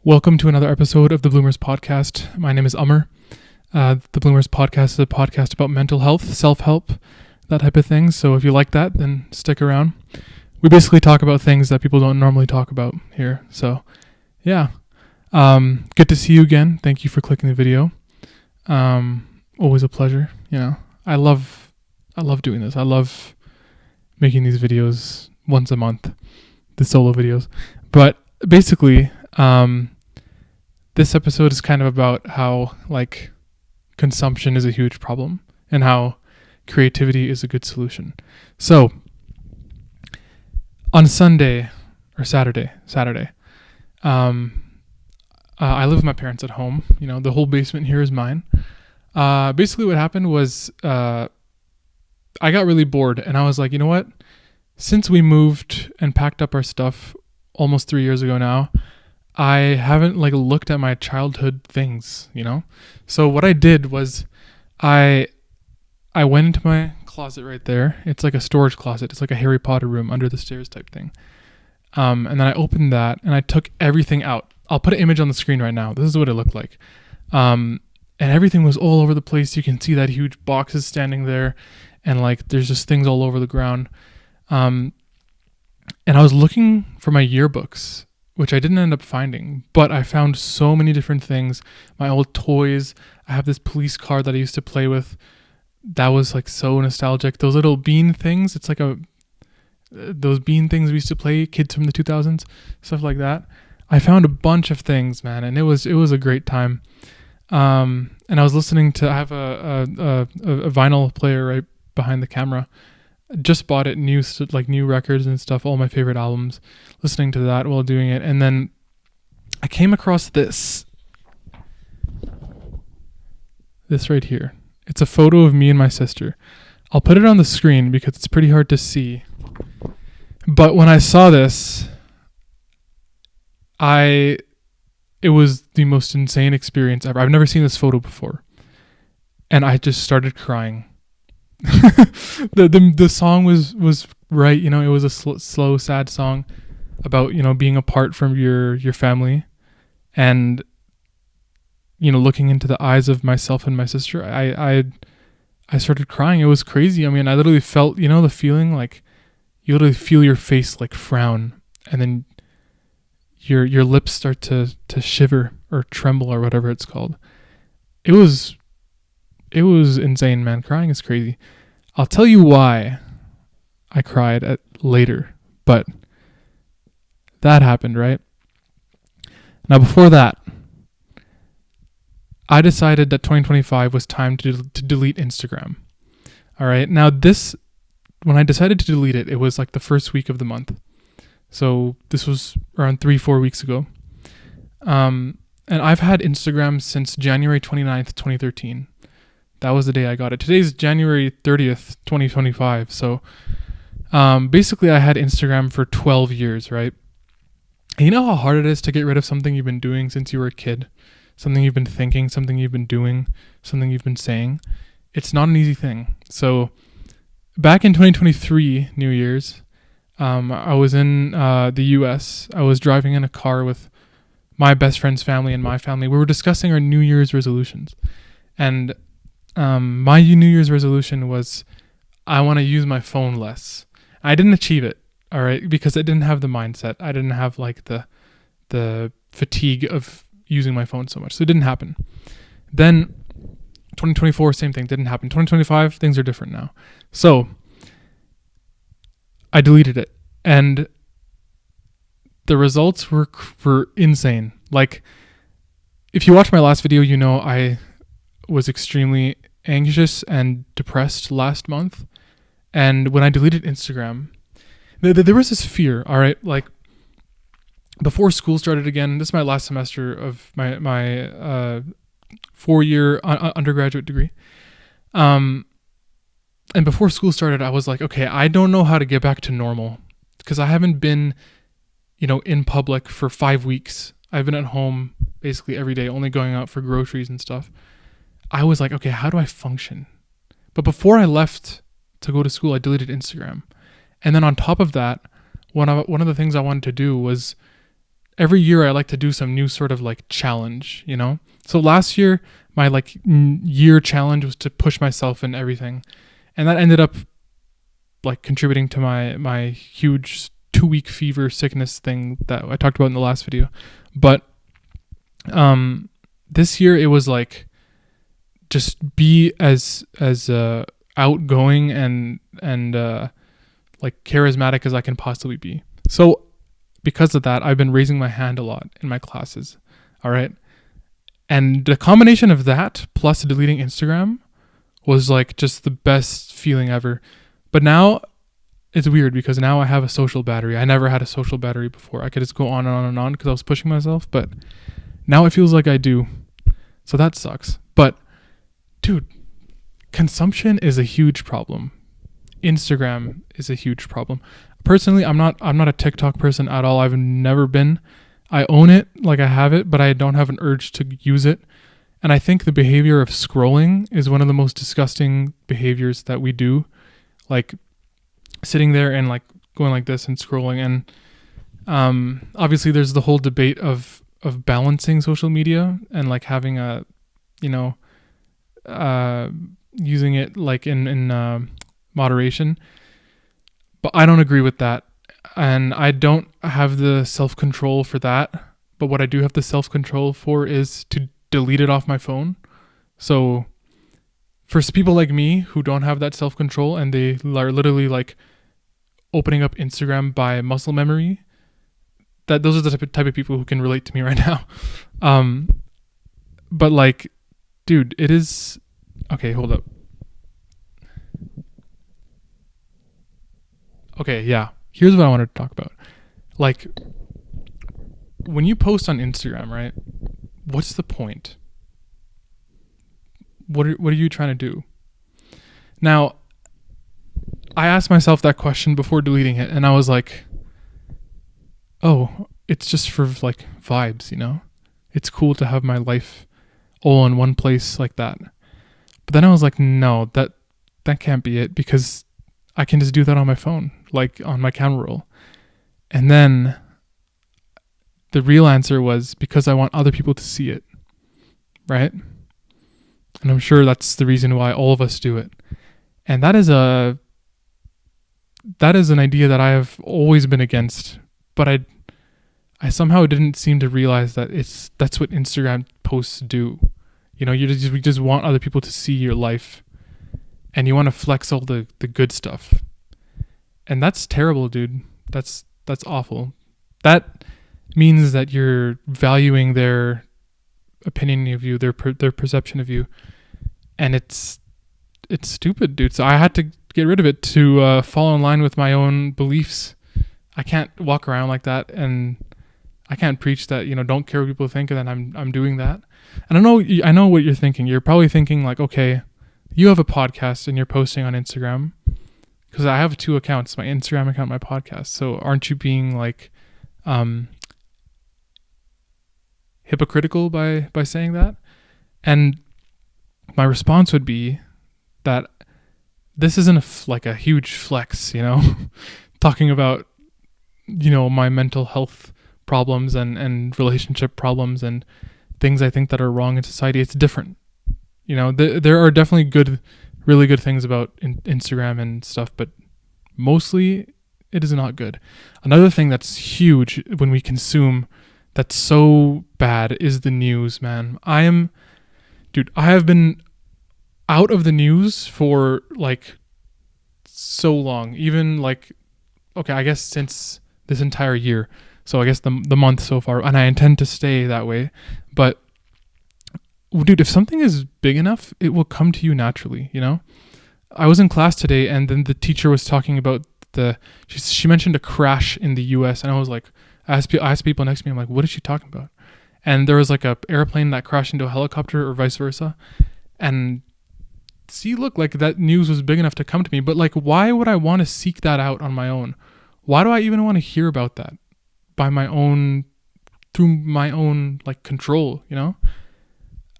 Welcome to another episode of the Bloomers Podcast. My name is Umar. The Bloomers Podcast is a podcast about mental health, self-help, that type of thing. So if you like that, then stick around. We basically talk about things that people don't normally talk about here. So yeah, good to see you again. Thank you for clicking the video. Always a pleasure. You know, I love doing this. I love making these videos once a month, the solo videos. But basically, this episode is kind of about how consumption is a huge problem and how creativity is a good solution. So on Saturday, I live with my parents at home. You know, the whole basement here is mine. Basically what happened was, I got really bored and I was like, you know what? Since we moved and packed up our stuff almost 3 years ago now, I haven't looked at my childhood things, you know? So what I did was I went into my closet right there. It's like a storage closet. It's like a Harry Potter room under the stairs type thing. And then I opened that and I took everything out. I'll put an image on the screen right now. This is what it looked like. And everything was all over the place. You can see that huge boxes standing there and there's just things all over the ground. And I was looking for my yearbooks, which I didn't end up finding, but I found so many different things. My old toys. I have this police car that I used to play with. That was so nostalgic. Those little bean things. It's those bean things we used to play, kids from the 2000s, stuff like that. I found a bunch of things, man, and it was a great time. And I was listening to. I have a vinyl player right behind the camera. Just bought it new records and stuff, all my favorite albums, listening to that while doing it. And then I came across this right here. It's a photo of me and my sister. I'll put it on the screen because it's pretty hard to see. But when I saw this, it was the most insane experience ever. I've never seen this photo before. And I just started crying. The song was right, you know. It was a slow, sad song about, you know, being apart from your family, and you know, looking into the eyes of myself and my sister. I started crying. It was crazy. I mean, I literally felt, you know, the feeling you literally feel your face frown, and then your lips start to shiver or tremble or whatever it's called. It was insane, man. Crying is crazy. I'll tell you why I cried later, but that happened, right? Now, before that, I decided that 2025 was time to delete Instagram. All right. Now, when I decided to delete it, it was the first week of the month. So this was around 3-4 weeks ago. And I've had Instagram since January 29th, 2013. That was the day I got it. Today's January 30th, 2025. So basically I had Instagram for 12 years, right? And you know how hard it is to get rid of something you've been doing since you were a kid? Something you've been thinking, something you've been doing, something you've been saying. It's not an easy thing. So back in 2023, New Year's, I was in the US. I was driving in a car with my best friend's family and my family. We were discussing our New Year's resolutions. And my New Year's resolution was I want to use my phone less. I didn't achieve it, all right, because I didn't have the mindset. I didn't have the fatigue of using my phone so much. So it didn't happen. Then 2024, same thing, didn't happen. 2025, things are different now. So I deleted it, and the results were insane. If you watch my last video, you know I was extremely anxious and depressed last month. And when I deleted Instagram, there was this fear, all right? Before school started again, this is my last semester of my 4-year undergraduate degree. And before school started, I was like, okay, I don't know how to get back to normal because I haven't been, you know, in public for 5 weeks. I've been at home basically every day, only going out for groceries and stuff. I was like, okay, how do I function? But before I left to go to school, I deleted Instagram. And then on top of that, one of the things I wanted to do was every year I like to do some new sort of like challenge, you know? So last year, my like year challenge was to push myself in everything. And that ended up like contributing to my huge 2-week fever sickness thing that I talked about in the last video. But this year it was like just be as outgoing and like charismatic as I can possibly be. So because of that, I've been raising my hand a lot in my classes. All right. And the combination of that plus deleting Instagram was like just the best feeling ever. But now it's weird because now I have a social battery. I never had a social battery before. I could just go on and on and on because I was pushing myself. But now it feels like I do. So that sucks. But dude, consumption is a huge problem. Instagram is a huge problem. Personally, I'm not a TikTok person at all. I've never been. I own it, like I have it, but I don't have an urge to use it. And I think the behavior of scrolling is one of the most disgusting behaviors that we do. Like sitting there and like going like this and scrolling. And obviously there's the whole debate of balancing social media and like having a, you know, using it like in moderation. But I don't agree with that. And I don't have the self-control for that. But what I do have the self-control for is to delete it off my phone. So for people like me who don't have that self-control and they are literally like opening up Instagram by muscle memory, that those are the type of people who can relate to me right now. But like, dude, it is... Okay, hold up. Okay, yeah. Here's what I wanted to talk about. Like, when you post on Instagram, right? What's the point? What are you trying to do? Now, I asked myself that question before deleting it, and I was like, oh, it's just for like vibes, you know? It's cool to have my life all in one place like that. But then I was like, no, that can't be it, because I can just do that on my phone, like on my camera roll. And then the real answer was because I want other people to see it, right? And I'm sure that's the reason why all of us do it. And that is an idea that I have always been against, but I somehow didn't seem to realize that that's what Instagram posts do. You know, we just want other people to see your life, and you want to flex all the good stuff. And that's terrible, dude. That's awful. That means that you're valuing their opinion of you, their perception of you, and it's stupid, dude. So I had to get rid of it to fall in line with my own beliefs. I can't walk around like that, and I can't preach that, you know, don't care what people think, and then I'm doing that. And I know what you're thinking. You're probably thinking like, okay, you have a podcast and you're posting on Instagram, because I have 2 accounts, my Instagram account, my podcast. So aren't you being like hypocritical by saying that? And my response would be that this isn't like a huge flex, you know, talking about, you know, my mental health problems and relationship problems and things I think that are wrong in society. It's different. You know, there are definitely really good things about Instagram and stuff, but mostly it is not good. Another thing that's huge when we consume that's so bad is the news, man. I have been out of the news for like so long, even like, okay, I guess since this entire year. So I guess the month so far, and I intend to stay that way. But dude, if something is big enough, it will come to you naturally, you know? I was in class today, and then the teacher was talking about she mentioned a crash in the US, and I was like, I asked people next to me, I'm like, what is she talking about? And there was like a airplane that crashed into a helicopter or vice versa. And look, like that news was big enough to come to me, but like, why would I want to seek that out on my own? Why do I even want to hear about that through my own like control, you know?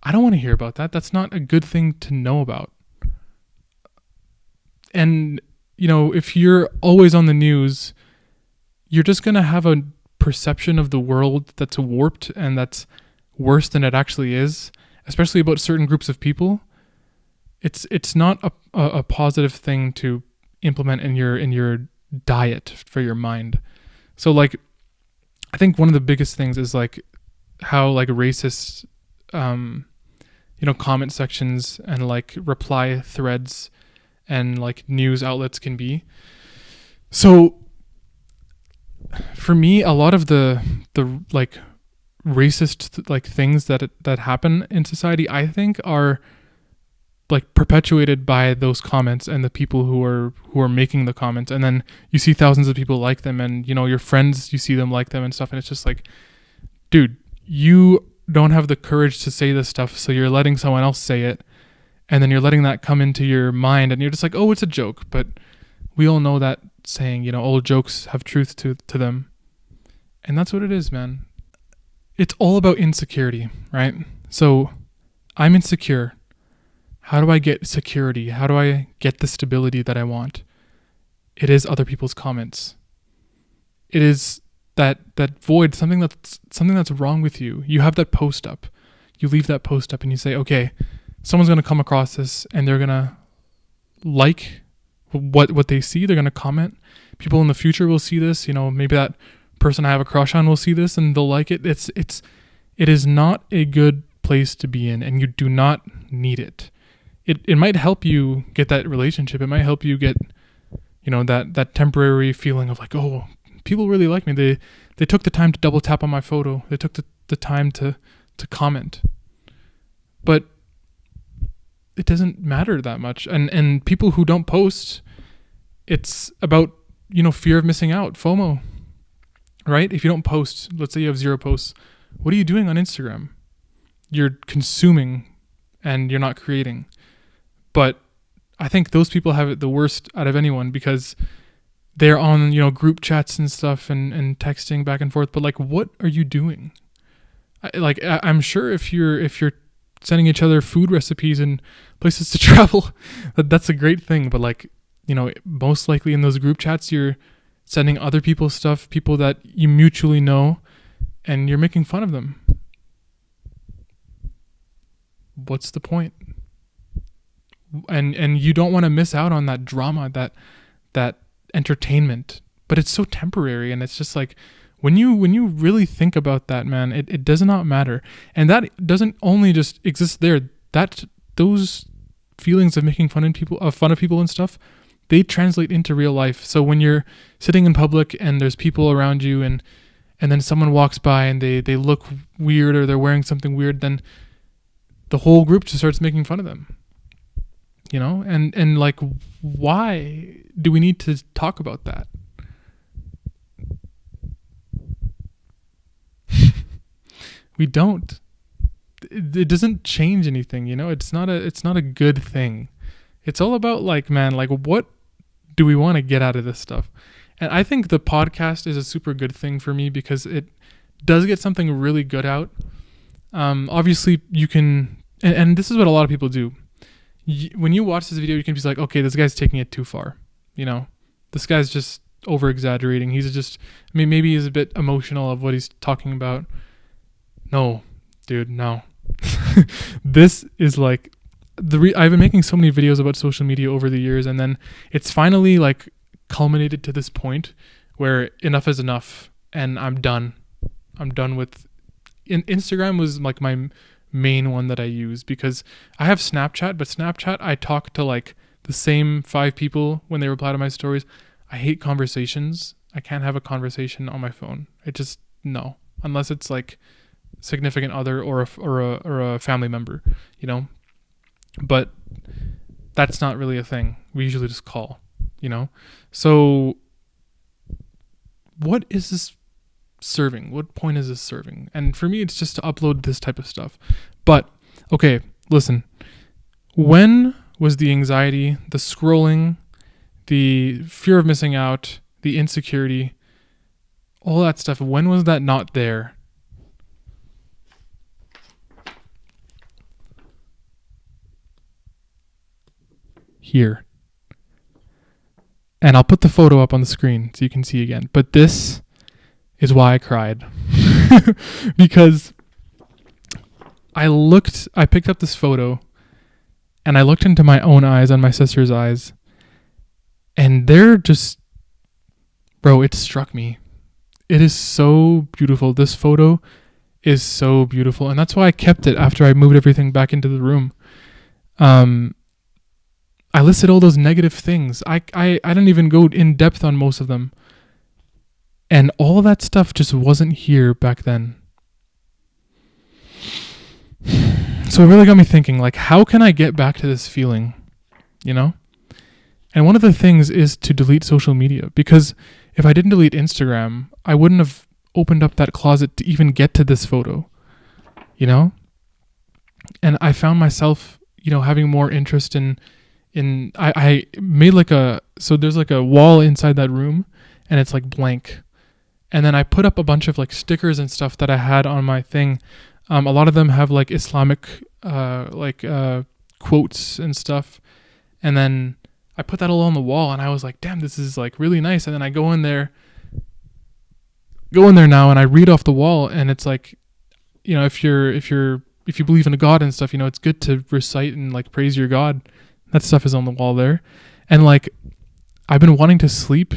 I don't want to hear about that. That's not a good thing to know about. And, you know, if you're always on the news, you're just going to have a perception of the world that's warped and that's worse than it actually is, especially about certain groups of people, it's not a positive thing to implement in your diet for your mind. So like, I think one of the biggest things is like how like racist, comment sections and like reply threads and like news outlets can be. So for me, a lot of the like racist like things that happen in society, I think are like perpetuated by those comments and the people who are making the comments. And then you see thousands of people like them, and your friends, you see them like them and stuff, and it's just like, dude, you don't have the courage to say this stuff, so you're letting someone else say it, and then you're letting that come into your mind, and you're just like, oh, it's a joke. But we all know that saying, old jokes have truth to them. And that's what it is, man. It's all about insecurity, right? So I'm insecure. How do I get security? How do I get the stability that I want? It is other people's comments. It is that void, something that's wrong with you. You have that post up. You leave that post up and you say, okay, someone's going to come across this and they're going to like what they see. They're going to comment. People in the future will see this. Maybe that person I have a crush on will see this and they'll like it. It is not a good place to be in, and you do not need it. It might help you get that relationship. It might help you get, that temporary feeling of like, oh, people really like me. They took the time to double tap on my photo. They took the time to comment. But it doesn't matter that much. And people who don't post, it's about, fear of missing out, FOMO, right? If you don't post, let's say you have 0 posts, what are you doing on Instagram? You're consuming and you're not creating. But I think those people have it the worst out of anyone, because they're on, group chats and stuff and texting back and forth. But like, what are you doing? I'm sure if you're sending each other food recipes and places to travel, that's a great thing. But like, most likely in those group chats, you're sending other people's stuff, people that you mutually know, and you're making fun of them. What's the point? And you don't want to miss out on that drama, that entertainment. But it's so temporary, and it's just like, when you really think about that, man, it does not matter. And that doesn't only just exist there. Those feelings of making fun of people and stuff, they translate into real life. So when you're sitting in public and there's people around you, and then someone walks by and they look weird, or they're wearing something weird, then the whole group just starts making fun of them. And like, why do we need to talk about that? We don't. It doesn't change anything, It's not a good thing. It's all about like, man, like, what do we want to get out of this stuff? And I think the podcast is a super good thing for me, because it does get something really good out. Obviously you can, and this is what a lot of people do. When you watch this video, you can be like, okay, this guy's taking it too far. This guy's just over exaggerating. Maybe he's a bit emotional of what he's talking about. No, dude, no. This is like, I've been making so many videos about social media over the years, and then it's finally like culminated to this point where enough is enough, and I'm done. I'm done with. Instagram was like my main one that I use, because I have Snapchat, but Snapchat, I talk to like the same 5 people when they reply to my stories. I hate conversations. I can't have a conversation on my phone. No, unless it's like significant other or a family member, but that's not really a thing. We usually just call, so what is this serving? What point is this serving? And for me, it's just to upload this type of stuff. But okay, listen, when was the anxiety, the scrolling, the fear of missing out, the insecurity, all that stuff, when was that not there? Here. And I'll put the photo up on the screen so you can see again. But this is why I cried. Because I picked up this photo and I looked into my own eyes and my sister's eyes, and they're just, bro, it struck me. It is so beautiful. This photo is so beautiful. And that's why I kept it after I moved everything back into the room. I listed all those negative things. I didn't even go in depth on most of them. And all of that stuff just wasn't here back then. So it really got me thinking, like, how can I get back to this feeling? You know? And one of the things is to delete social media, because if I didn't delete Instagram, I wouldn't have opened up that closet to even get to this photo, you know? And I found myself, having more interest in I made so there's like a wall inside that room and it's like blank. And then I put up a bunch of like stickers and stuff that I had on my thing. A lot of them have like Islamic, quotes and stuff. And then I put that all on the wall and I was like, damn, this is like really nice. And then I go in there now and I read off the wall, and it's like, if you believe in a God and stuff, it's good to recite and like praise your God. That stuff is on the wall there. And like, I've been wanting to sleep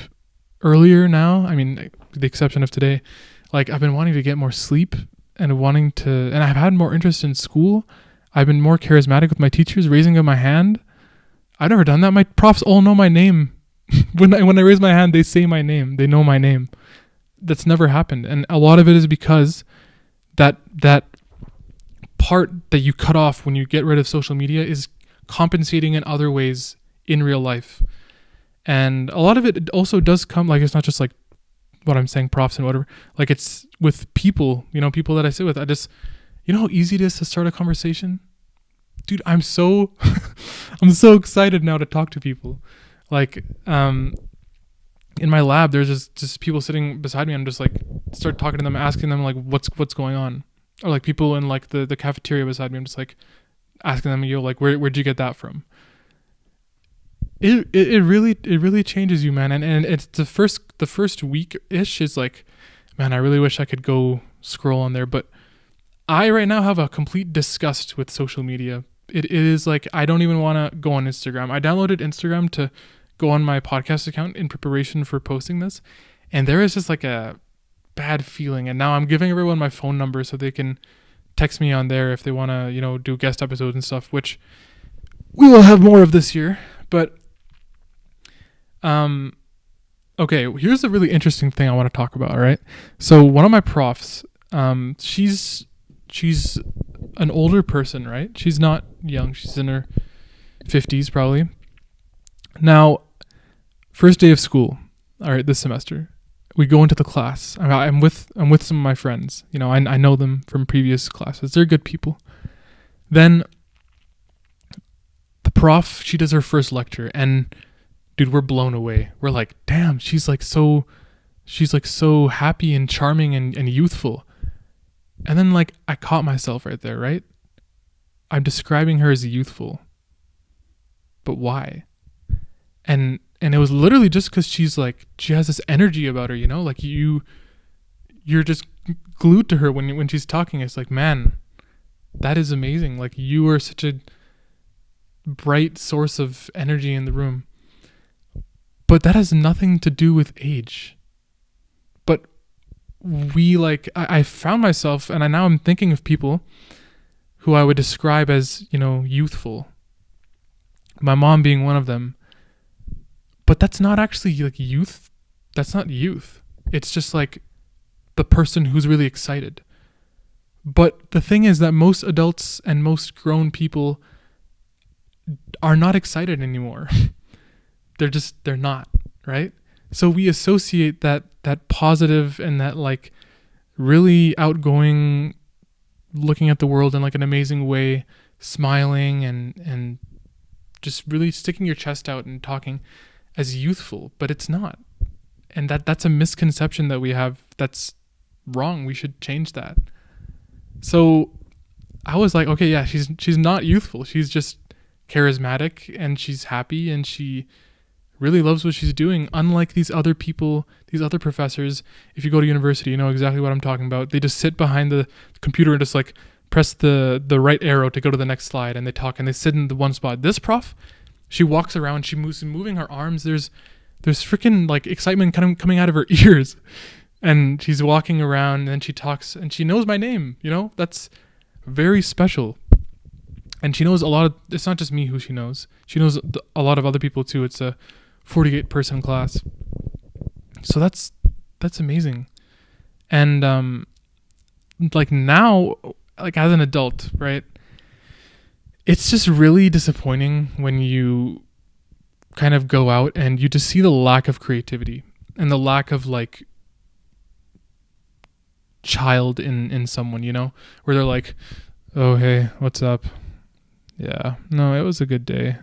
earlier now. I mean, with the exception of today, like I've been wanting to get more sleep and and I've had more interest in school. I've been more charismatic with my teachers, raising up my hand. I've never done that. My profs all know my name. when I raise my hand, they say my name. They know my name. That's never happened. And a lot of it is because that part that you cut off when you get rid of social media is compensating in other ways in real life. And a lot of it also does come, like, it's not just like what I'm saying, profs and whatever, like it's with people, people that I sit with. I just, how easy it is to start a conversation? Dude, I'm so excited now to talk to people. Like, in my lab, there's just people sitting beside me. I'm just like, start talking to them, asking them like, what's going on? Or like people in like the cafeteria beside me. I'm just like asking them, like, where'd you get that from? It really changes you, man. And it's the first week-ish is like, man, I really wish I could go scroll on there. But I right now have a complete disgust with social media. It is like, I don't even want to go on Instagram. I downloaded Instagram to go on my podcast account in preparation for posting this. And there is just like a bad feeling. And now I'm giving everyone my phone number so they can text me on there if they want to, do guest episodes and stuff, which we will have more of this year. But, okay, here's a really interesting thing I want to talk about. All right. So one of my profs, she's an older person, right? She's not young. She's in her 50s probably. Now, first day of school, all right, this semester, we go into the class. I'm with some of my friends. I know them from previous classes. They're good people. Then the prof, she does her first lecture, and dude, we're blown away. We're like, damn, she's like so happy and charming and youthful. And then like I caught myself right there, right? I'm describing her as youthful. But why? And it was literally just because she has this energy about her, like you're just glued to her when she's talking. It's like, man, that is amazing. Like, you are such a bright source of energy in the room. But that has nothing to do with age. But I found myself, and now I'm thinking of people who I would describe as, youthful. My mom being one of them. But that's not actually like youth. That's not youth. It's just like the person who's really excited. But the thing is that most adults and most grown people are not excited anymore. They're not, right? So we associate that positive and that like really outgoing, looking at the world in like an amazing way, smiling and just really sticking your chest out and talking as youthful, but it's not. And that's a misconception that we have that's wrong. We should change that. So I was like, okay, yeah, she's not youthful. She's just charismatic and she's happy and she really loves what she's doing. Unlike these other people, these other professors, if you go to university, you know exactly what I'm talking about. They just sit behind the computer and just like press the right arrow to go to the next slide, and they talk and they sit in the one spot. This prof, she walks around, she moves, moving her arms. There's freaking like excitement kind of coming out of her ears, and she's walking around and she talks and she knows my name. You know, that's very special. And she knows a lot of, it's not just me who she knows. She knows a lot of other people too. It's a 48 person class. So that's amazing. And like now, like as an adult, right? It's just really disappointing when you kind of go out and you just see the lack of creativity and the lack of like child in someone, you know, where they're like, oh, hey, what's up? Yeah, no, it was a good day.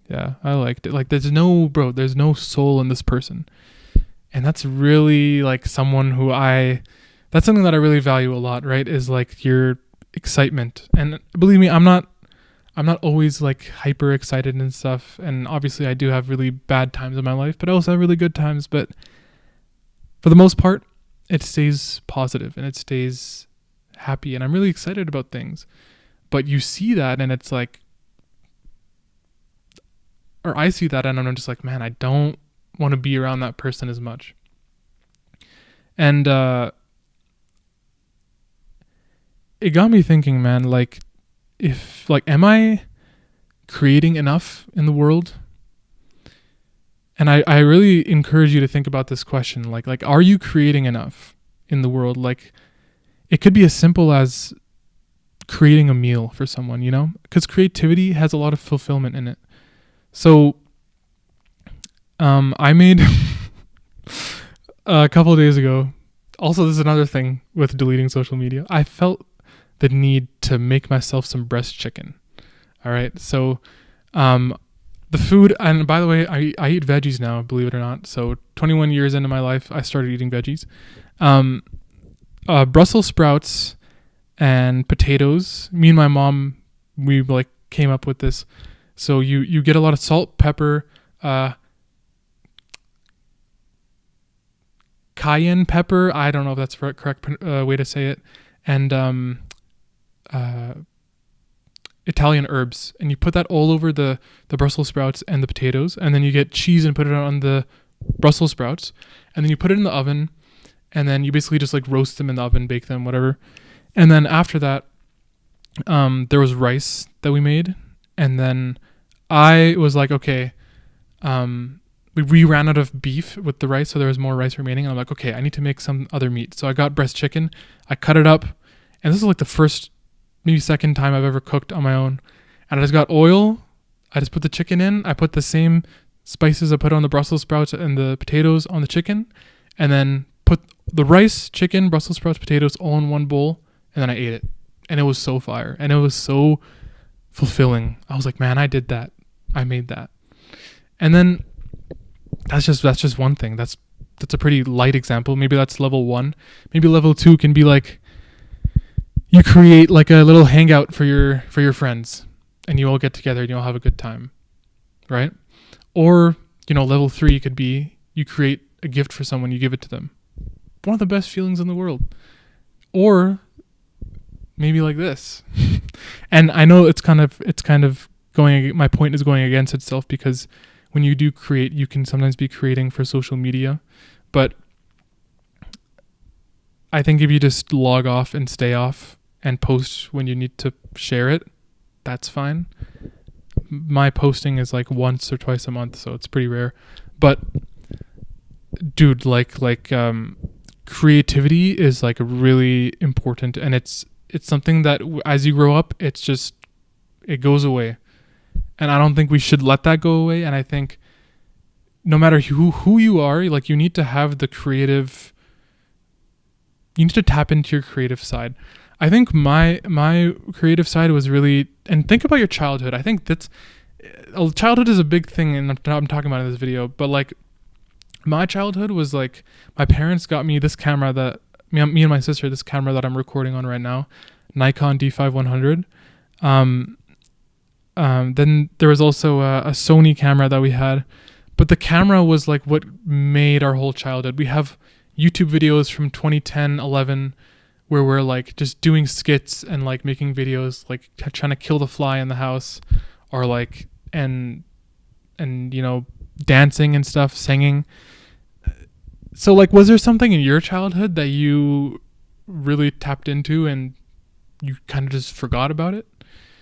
Yeah, I liked it. Like there's no soul in this person. And that's really like someone who that's something that I really value a lot, right? Is like your excitement. And believe me, I'm not always like hyper excited and stuff. And obviously I do have really bad times in my life, but I also have really good times. But for the most part, it stays positive and it stays happy. And I'm really excited about things. But you see that and it's like, or I see that and I'm just like, man, I don't want to be around that person as much. And it got me thinking, man, like, am I creating enough in the world? And I really encourage you to think about this question. Like, are you creating enough in the world? Like, it could be as simple as creating a meal for someone, you know? Because creativity has a lot of fulfillment in it. So, I made a couple of days ago. Also, this is another thing with deleting social media. I felt the need to make myself some breast chicken. All right. So, the food, and by the way, I eat veggies now, believe it or not. So 21 years into my life, I started eating veggies. Brussels sprouts and potatoes. Me and my mom, we like came up with this. So you get a lot of salt, pepper, cayenne pepper. I don't know if that's the correct way to say it. And Italian herbs. And you put that all over the Brussels sprouts and the potatoes. And then you get cheese and put it on the Brussels sprouts. And then you put it in the oven. And then you basically just like roast them in the oven, bake them, whatever. And then after that, there was rice that we made. And then I was like, okay, we ran out of beef with the rice, so there was more rice remaining. And I'm like, okay, I need to make some other meat. So I got breast chicken. I cut it up. And this is like the first, maybe second time I've ever cooked on my own. And I just got oil. I just put the chicken in. I put the same spices I put on the Brussels sprouts and the potatoes on the chicken. And then put the rice, chicken, Brussels sprouts, potatoes all in one bowl. And then I ate it. And it was so fire. And it was so fulfilling. I was like, man, I did that. I made that. And then that's just one thing. That's a pretty light example. Maybe that's level 1. Maybe level 2 can be like you create like a little hangout for your friends and you all get together and you all have a good time. Right? Or, you know, level 3 could be you create a gift for someone, you give it to them. One of the best feelings in the world. Or maybe like this. And I know it's kind of going, my point is going against itself because when you do create, you can sometimes be creating for social media. But I think if you just log off and stay off and post when you need to share it, that's fine. My posting is like once or twice a month, so it's pretty rare. But dude, like creativity is like really important, and it's something that as you grow up, it goes away. And I don't think we should let that go away. And I think no matter who you are, like you need to have you need to tap into your creative side. I think my creative side was really, and think about your childhood. I think childhood is a big thing, and I'm talking about in this video, but like my childhood was like, my parents got me this camera that, me and my sister, this camera that I'm recording on right now, Nikon D5100. Then there was also a Sony camera that we had. But the camera was like what made our whole childhood. We have YouTube videos from 2010, 11, where we're like just doing skits and like making videos, like trying to kill the fly in the house, or like, and dancing and stuff, singing. So like, was there something in your childhood that you really tapped into and you kind of just forgot about it?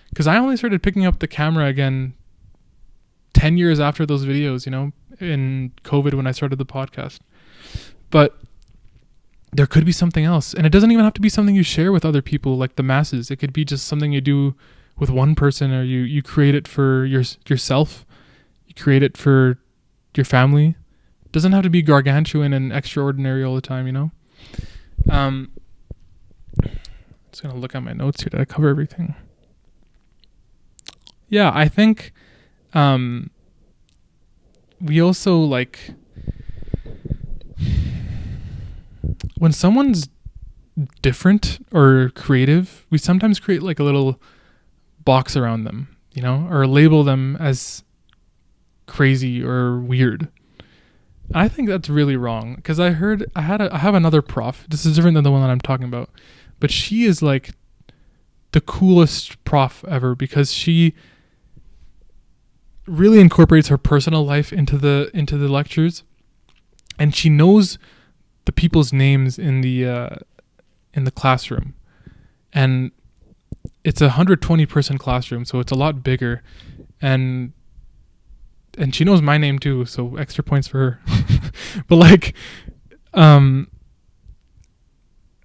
Because I only started picking up the camera again 10 years after those videos, in COVID when I started the podcast. But there could be something else. And it doesn't even have to be something you share with other people, like the masses. It could be just something you do with one person, or you create it for yourself. You create it for your family. It doesn't have to be gargantuan and extraordinary all the time, Just going to look at my notes here. Did I cover everything? Yeah, I think we also like when someone's different or creative, we sometimes create like a little box around them, or label them as crazy or weird. I think that's really wrong, because I have another prof. This is different than the one that I'm talking about, but she is like the coolest prof ever, because she really incorporates her personal life into the lectures, and she knows the people's names in the classroom. And it's 120 person classroom, so it's a lot bigger, and she knows my name too, so extra points for her. But like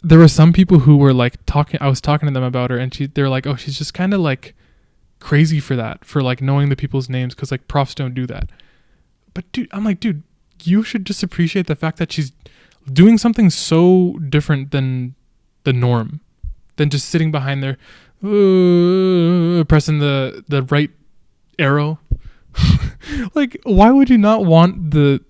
there were some people who were like I was talking to them about her, and they're like, oh, she's just kind of like crazy for like knowing the people's names, because like profs don't do that. But dude, I'm like, dude, you should just appreciate the fact that she's doing something so different than the norm, than just sitting behind there pressing the right arrow. Like, why would you not want the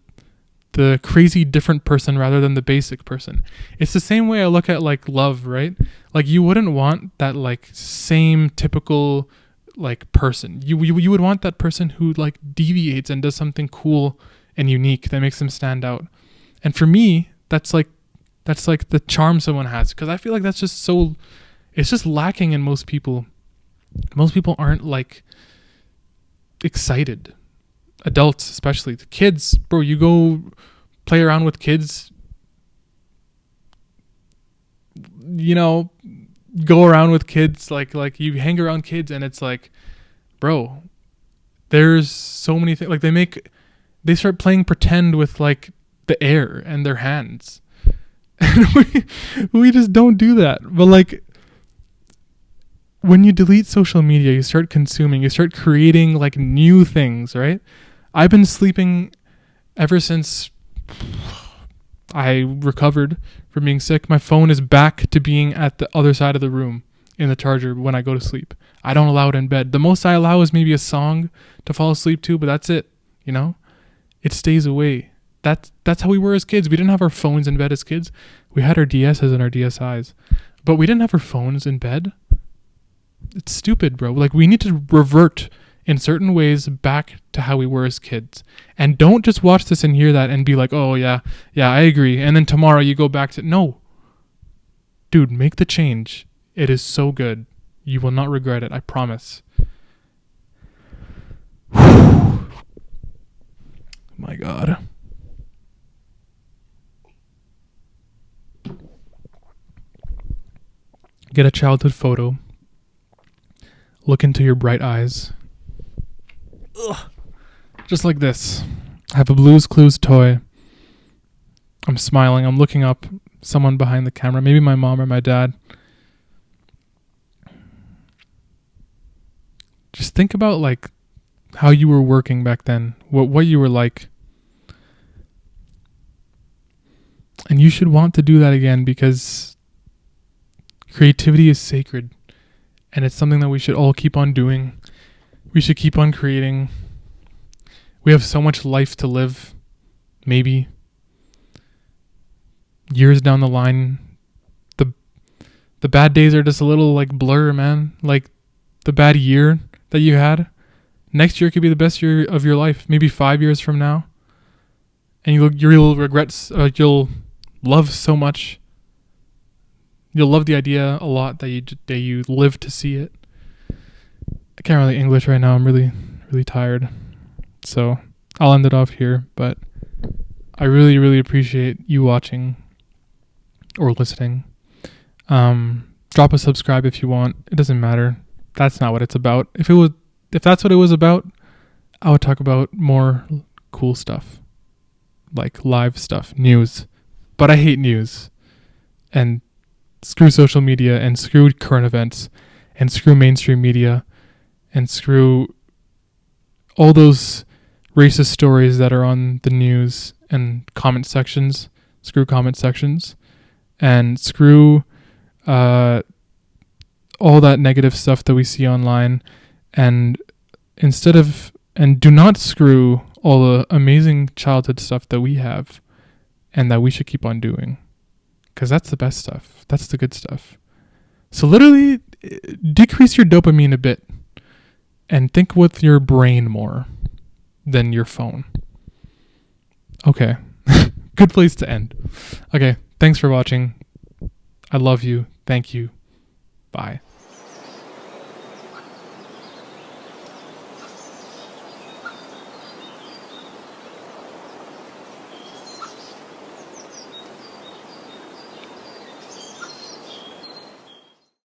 crazy different person rather than the basic person? It's the same way I look at like love, right? Like, you wouldn't want that like same typical like person. You would want that person who like deviates and does something cool and unique that makes them stand out. And for me, that's like the charm someone has, because I feel like that's just it's just lacking in most people. Most people aren't like excited. Adults, especially. The kids, bro, you go play around with kids, go around with kids, like you hang around kids, and it's like, bro, there's so many things. Like they start playing pretend with like the air and their hands. And we just don't do that. But like, when you delete social media, you start consuming, you start creating like new things, right? I've been sleeping ever since I recovered from being sick. My phone is back to being at the other side of the room in the charger when I go to sleep. I don't allow it in bed. The most I allow is maybe a song to fall asleep to, but that's it, It stays away. That's how we were as kids. We didn't have our phones in bed as kids. We had our DSs and our DSIs, but we didn't have our phones in bed. It's stupid, bro. Like, we need to revert in certain ways back to how we were as kids. And don't just watch this and hear that and be like, oh yeah, I agree. And then tomorrow you go back to, no. Dude, make the change. It is so good. You will not regret it. I promise. My God. Get a childhood photo. Look into your bright eyes. Ugh. Just like this. I have a Blue's Clues toy. I'm smiling. I'm looking up. Someone behind the camera. Maybe my mom or my dad. Just think about like how you were working back then. What you were like. And you should want to do that again, because creativity is sacred. And it's something that we should all keep on doing. We should keep on creating. We have so much life to live. Maybe. Years down the line, the bad days are just a little like blur, man. Like the bad year that you had. Next year could be the best year of your life. Maybe 5 years from now. and you'll regret. You'll love so much. You'll love the idea a lot that you live to see it. I can't really English right now. I'm really tired, so I'll end it off here. But I really appreciate you watching or listening. Drop a subscribe if you want. It doesn't matter. That's not what it's about. If that's what it was about, I would talk about more cool stuff, like live stuff, news. But I hate news, and screw social media, and screw current events, and screw mainstream media, and screw all those racist stories that are on the news and comment sections. Screw comment sections, and screw all that negative stuff that we see online, and do not screw all the amazing childhood stuff that we have and that we should keep on doing, because that's the best stuff. That's the good stuff. So literally decrease your dopamine a bit and think with your brain more than your phone. Okay. Good place to end. Okay. Thanks for watching. I love you. Thank you. Bye.